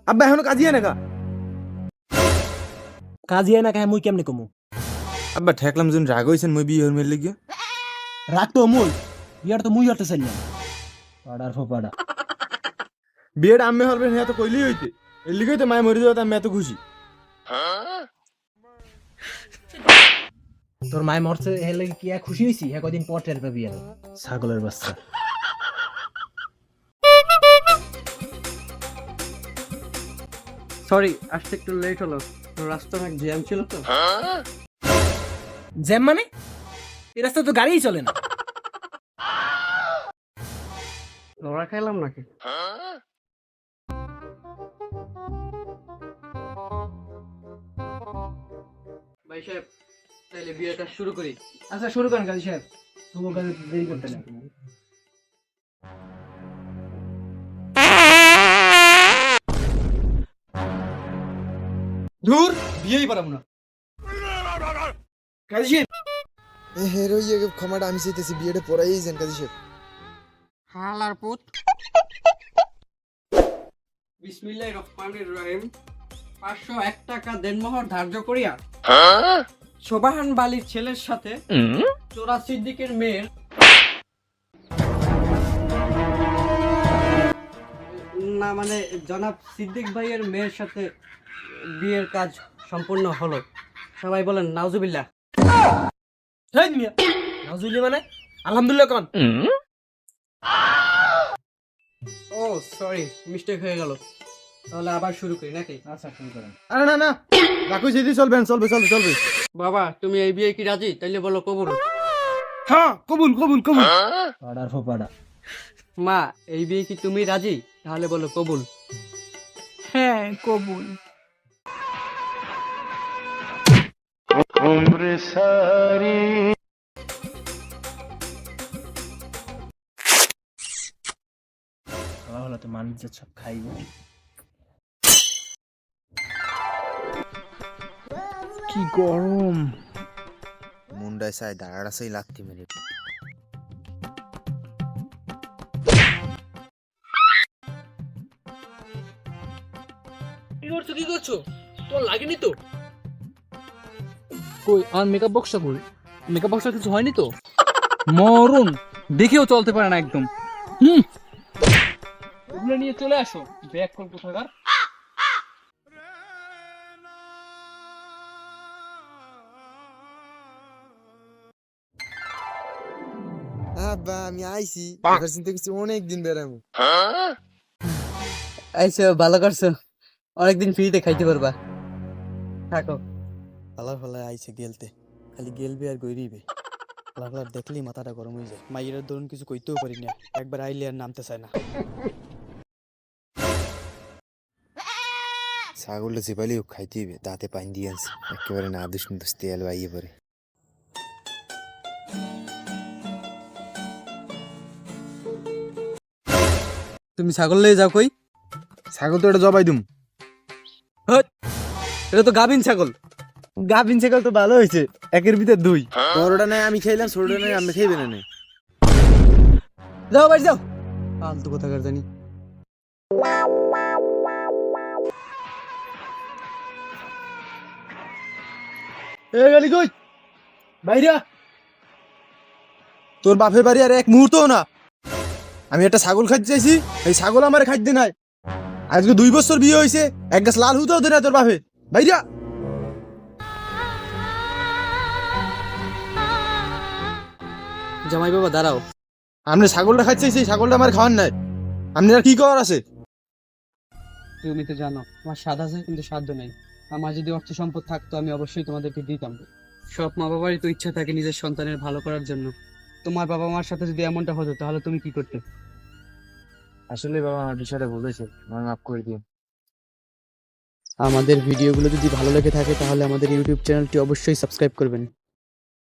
আব্বা এখনো কাজী না কা কাজী না কাহে মুই কেমনে কমু? আব্বা ঠেকলাম যখন রাগ হইছেন মই বিয়ে হইর গিয়া রাগ তো মুই, বিয়ার তো মুই হতে চাইলাম। পাড়ার ফোপাড়া বিয়েটা আম্মে হরবেন হ্যাঁ তো কইলেই হইতে এর লিগেই তো মায়ে মরে যাওয়াতে আমি এত খুশি। তোর মায় মরছে হে লাগি কি আর খুশি হইছি? হ্যাঁ কদিন পর টের পাবি আর ছাগলের বাচ্চা। সরি, আসতে একটু লেট হলো, রাস্তা অনেক জ্যাম ছিল তো। জ্যাম মানে? এই রাস্তা তো গাড়িই চলে না। লড়া খাইলাম নাকি? ভাই সাহেব, তাহলে বিয়েটা শুরু করি। আচ্ছা শুরু করেন কাজী সাহেব, তোমার কাছে দেরি করতে না। ধুর, বিয়েই পারাম না। কাজী সাহেব হেরো ইয়ে ক্ষমাটা আমি চাইতেছি বিয়েটা পড়াই যান কাজী সাহেব। হালার পুত। বিসমিল্লাহির রহমানির রহিম। 501 টাকা দেনমোহর ধার্য করিয়া শোভাহান বালির ছেলের সাথে চোরা সিদ্দিকের মেয়ের না মানে জনাব সিদ্দিক ভাইয়ের মেয়ের সাথে বিয়ের কাজ সম্পূর্ণ হলো। সবাই বলেন নাউজুবিল্লাহ। হেই মিয়া, নাউজুবিল্লাহ মানে আলহামদুলিল্লাহ কোন? ও সরি, মিস্টেক হয়ে গেল। তাহলে আবার শুরু করি নাকি? আচ্ছা শুরু করেন। আরে না না রাখো যেদি চলবেন, চলবে চলবে চলবে। বাবা, তুমি এই বিয়ে কি রাজি? তাইলে বলো কবুল। হ্যাঁ কবুল কবুল কবুল। পাড়ার ফোপাড়া। মা, এই বিয়ে কি তুমি রাজি? তাহলে বলো কবুল। হ্যাঁ কবুল। হলো তো মানুষ সব খাইব। কি গরম! মুন্ডায় চাই দাঁড়াটা চাই লাগতে মেরে। কি করছো? তোর লাগেনি তো? কই আমার মেকআপ বক্সটা কই? মেকআপ বক্সটা কিছু হয়নি তো? মরণ, দেখেও চলতে পারে না একদম। এগুলো নিয়ে চলে আসো, ব্যাক কল কোথাকার। আব্বা আমি আইছি, এবার চিন্তা করছি অনেক দিন বেড়াবো। আইসো, ভালো করছো। অনেকদিন ফ্রিতে খাইতে পারবা। থাকো। ফালার ফালায় আইছে গেলতে, খালি গেলবে আর গইরিবে। ফালার ফালার দেখলেই মাথাটা গরম হয়ে যায়। মাইয়ের ধরুন কিছু কইতেও পারি না, একবার আইলে আর নামতে চায় না। ছাগলটা চেপালিও খাইতে হইবে, দাঁতে পানি দিয়ে আনছে একেবারে না দুষ দুষ তেল বাইয়ে পড়ে। তুমি ছাগল লয়ে যাও কই? ছাগল তো এটা জবাই দুম। এটা তো গাভিন ছাগল। গাভিন ছাগল তো ভালো হয়েছে, একের ভিতর দুই। বড়টা নাই আমি খাইলাম, ছোটটা নাই আমি খাইবে না। যাও বাড়ি যাও। ফালতু কোথাকার জানি। এ গালি কই বাইরা, তোর বাপের বাড়ি আর এক মুহূর্তও না। আমি একটা ছাগল খাইতে চাইছি, এই ছাগল আমার খাইতে নাই। আজকে 2 বছর বিয়ে হয়েছে, এক গাছ লাল হুতাও দে না তোর বাপে। বাইরা জামাই বাবা দাঁড়াও। আপনি ছাগলটা খাইতে চাইছি, ছাগলটা আমার খাওয়ার নাই। আপনি আর কি করার আছে? তুমি তো জানো আমার স্বাদ আছে কিন্তু সাধ্য নেই। আমার যদি অর্থ সম্পদ থাকতো আমি অবশ্যই তোমাদেরকে দিতাম। সব মা বাবারই তো ইচ্ছা থাকে নিজের সন্তানের ভালো করার জন্য। তোমার বাবা মার সাথে যদি এমনটা হতো তাহলে তুমি কি করতে? আসলে বাবা আমার বিষয়টা বলেছে, আমার মাফ করে দিন। আমাদের ভিডিওগুলো যদি ভালো লেগে থাকে তাহলে আমাদের ইউটিউব চ্যানেলটি অবশ্যই সাবস্ক্রাইব করবেন।